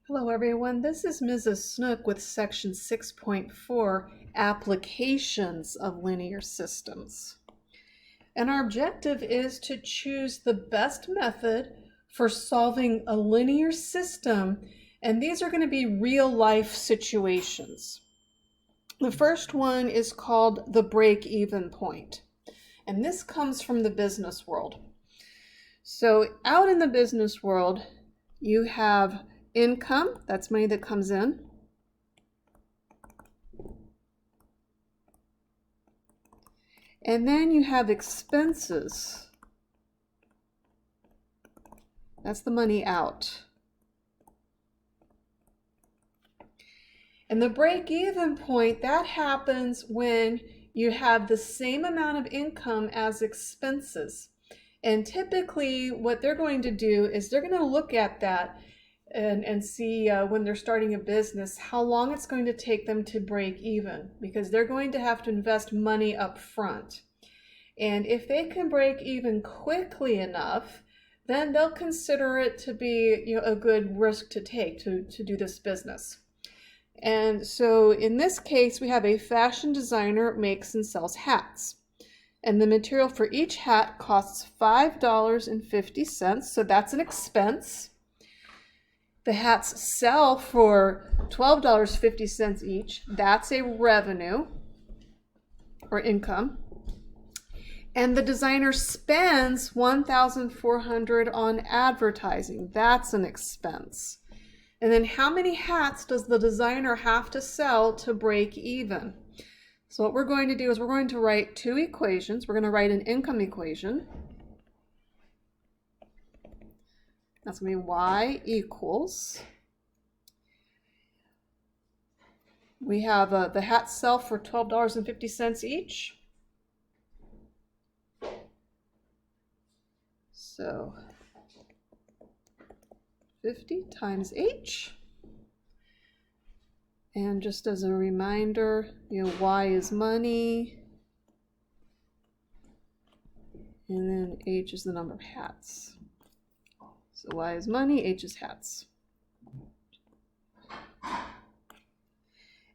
Hello everyone, this is Mrs. Snook with section 6.4, Applications of Linear Systems. And our objective is to choose the best method for solving a linear system, and these are going to be real-life situations. The first one is called the break-even point, and this comes from the business world. So out in the business world, you have income, that's money that comes in. And then you have expenses. That's the money out. And the break-even point, that happens when you have the same amount of income as expenses. And typically what they're going to do is they're going to look at that and see when they're starting a business how long it's going to take them to break even, because they're going to have to invest money up front. And if they can break even quickly enough, then they'll consider it to be a good risk to take to do this business. And so in this case, we have a fashion designer makes and sells hats. And the material for each hat costs $5.50, so that's an expense. The hats sell for $12.50 each. That's a revenue or income. And the designer spends $1,400 on advertising. That's an expense. And then how many hats does the designer have to sell to break even? So what we're going to do is we're going to write two equations. We're going to write an income equation. That's going to be y equals, we have the hats sell for $12.50 each. So 50 times h. And just as a reminder, y is money. And then h is the number of hats. So y is money, h is hats.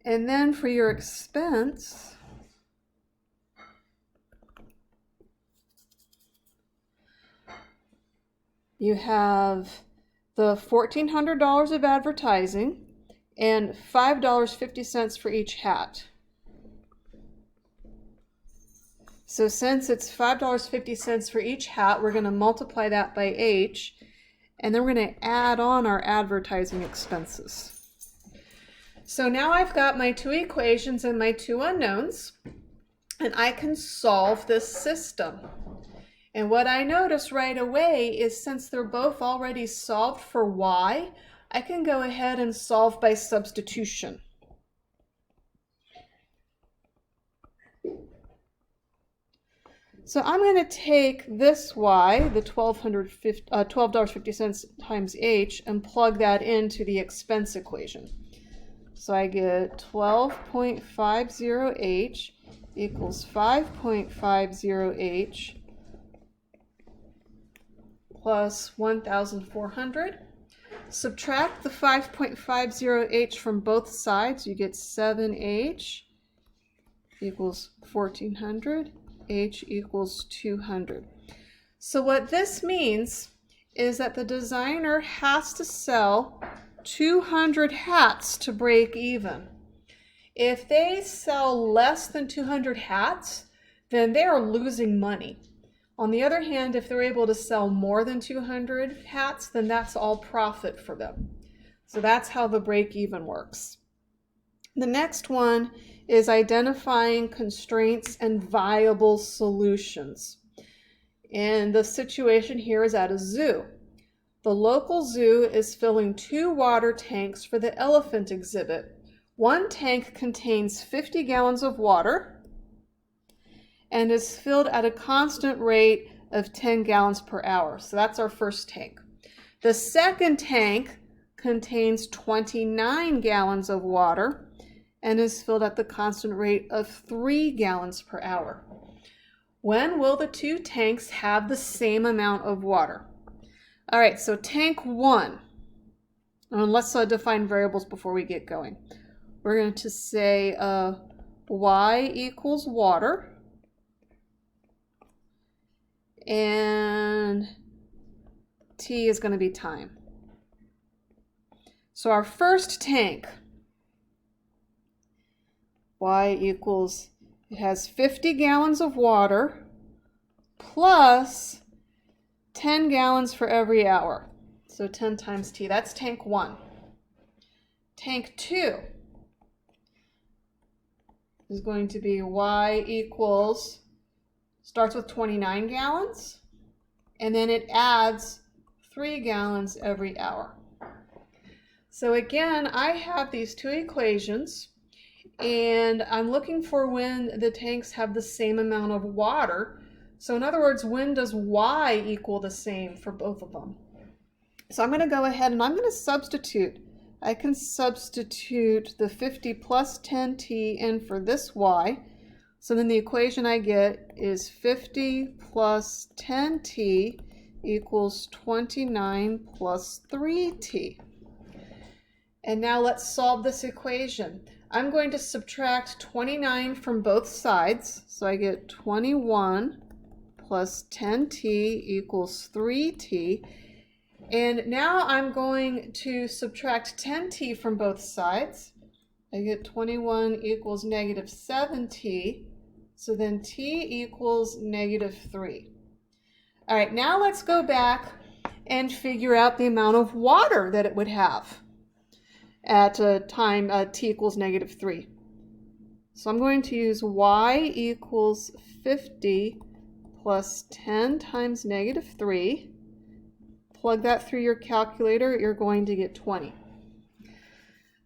And then for your expense, you have the $1,400 of advertising and $5.50 for each hat. So since it's $5.50 for each hat, we're going to multiply that by h, and then we're going to add on our advertising expenses. So now I've got my two equations and my two unknowns, and I can solve this system. And what I notice right away is since they're both already solved for y, I can go ahead and solve by substitution. So I'm going to take this y, the $12.50 times h, and plug that into the expense equation. So I get 12.50h equals 5.50h plus 1,400. Subtract the 5.50h from both sides, you get 7h equals 1,400. H equals 200. So what this means is that the designer has to sell 200 hats to break even. If they sell less than 200 hats, then they are losing money. On the other hand, if they're able to sell more than 200 hats, then that's all profit for them. So that's how the break even works. The next one is identifying constraints and viable solutions. And the situation here is at a zoo. The local zoo is filling 2 water tanks for the elephant exhibit. One tank contains 50 gallons of water and is filled at a constant rate of 10 gallons per hour. So that's our first tank. The second tank contains 29 gallons of water and is filled at the constant rate of 3 gallons per hour. When will the two tanks have the same amount of water? All right, so tank 1. let's define variables before we get going. We're going to say y equals water, and t is going to be time. So our first tank, y equals, it has 50 gallons of water plus 10 gallons for every hour. So 10 times t, that's tank 1. Tank 2 is going to be y equals, starts with 29 gallons, and then it adds 3 gallons every hour. So again, I have these two equations, and I'm looking for when the tanks have the same amount of water. So in other words, when does y equal the same for both of them? So I'm going to go ahead and I'm going to substitute. I can substitute the 50 plus 10t in for this y. So then the equation I get is 50 plus 10t equals 29 plus 3t. And now let's solve this equation. I'm going to subtract 29 from both sides. So I get 21 plus 10t equals 3t. And now I'm going to subtract 10t from both sides. I get 21 equals negative 7t. So then t equals negative 3. All right, now let's go back and figure out the amount of water that it would have at a time t equals negative 3. So I'm going to use y equals 50 plus 10 times negative 3. Plug that through your calculator, you're going to get 20.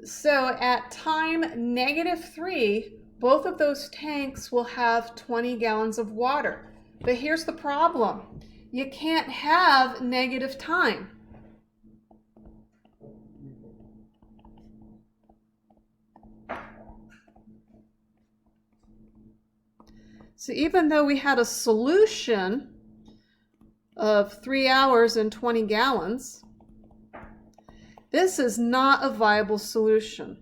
So at time negative 3, both of those tanks will have 20 gallons of water. But here's the problem. You can't have negative time. So even though we had a solution of 3 hours and 20 gallons, this is not a viable solution.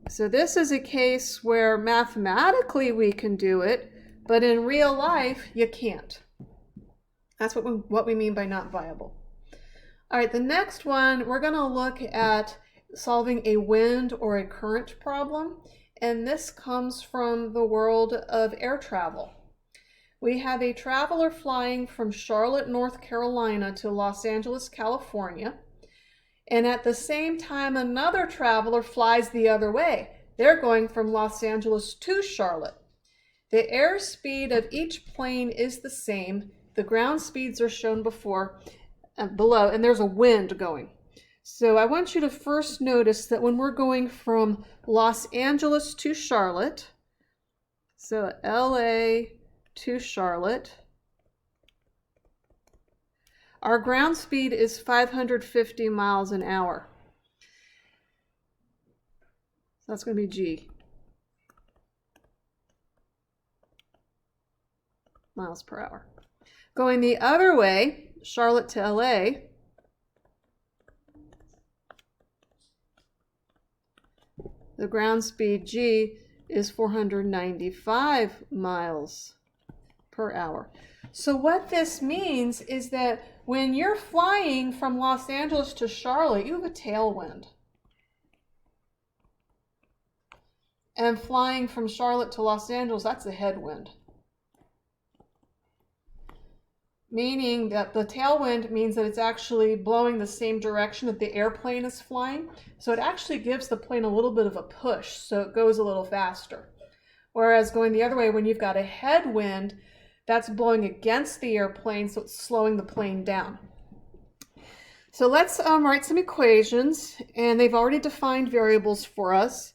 So this is a case where mathematically we can do it, but in real life you can't. That's what we mean by not viable. All right, the next one, we're going to look at solving a wind or a current problem, and this comes from the world of air travel. We have a traveler flying from Charlotte, North Carolina to Los Angeles, California, and at the same time another traveler flies the other way. They're going from Los Angeles to Charlotte. The airspeed of each plane is the same. The ground speeds are shown below, and there's a wind going. So I want you to first notice that when we're going from Los Angeles to Charlotte, so LA to Charlotte, our ground speed is 550 miles an hour. So that's going to be G. Miles per hour. Going the other way, Charlotte to LA, the ground speed G is 495 miles per hour. So what this means is that when you're flying from Los Angeles to Charlotte, you have a tailwind. And flying from Charlotte to Los Angeles, that's a headwind. Meaning that the tailwind means that it's actually blowing the same direction that the airplane is flying. So it actually gives the plane a little bit of a push, so it goes a little faster. Whereas going the other way, when you've got a headwind, that's blowing against the airplane, so it's slowing the plane down. So let's write some equations, and they've already defined variables for us.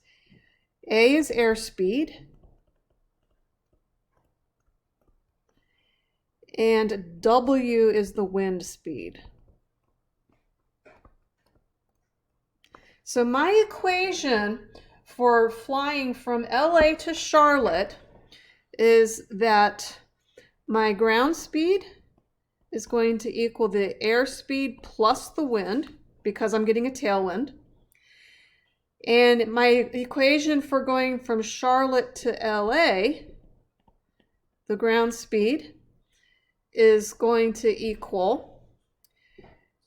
A is airspeed, and W is the wind speed. So my equation for flying from LA to Charlotte is that my ground speed is going to equal the airspeed plus the wind, because I'm getting a tailwind. And my equation for going from Charlotte to LA, the ground speed, is going to equal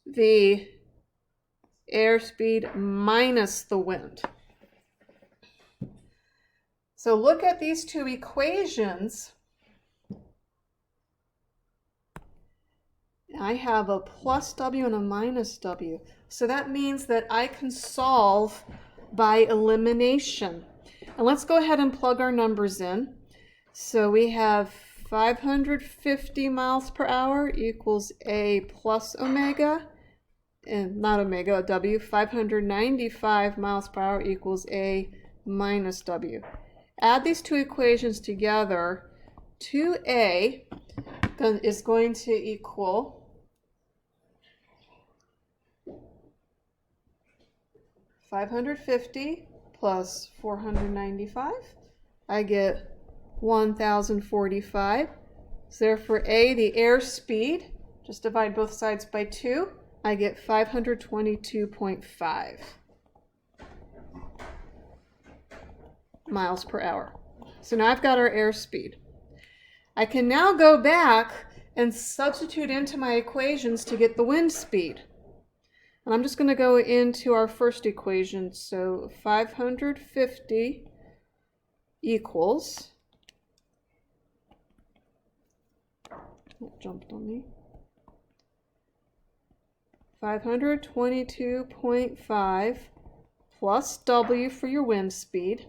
the airspeed minus the wind. So look at these two equations. I have a plus W and a minus W. So that means that I can solve by elimination. And let's go ahead and plug our numbers in. So we have 550 miles per hour equals A plus omega, and not omega, W. 595 miles per hour equals A minus W. Add these two equations together. 2A is going to equal 550 plus 495. I get 1,045. So therefore A, the airspeed, just divide both sides by 2, I get 522.5 miles per hour. So now I've got our airspeed. I can now go back and substitute into my equations to get the wind speed. And I'm just going to go into our first equation. So 550 equals, that jumped on me, 522.5 plus W for your wind speed.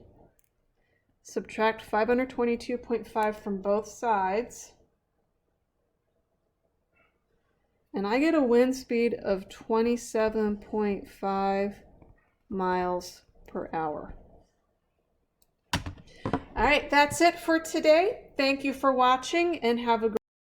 Subtract 522.5 from both sides. And I get a wind speed of 27.5 miles per hour. All right, that's it for today. Thank you for watching and have a great day.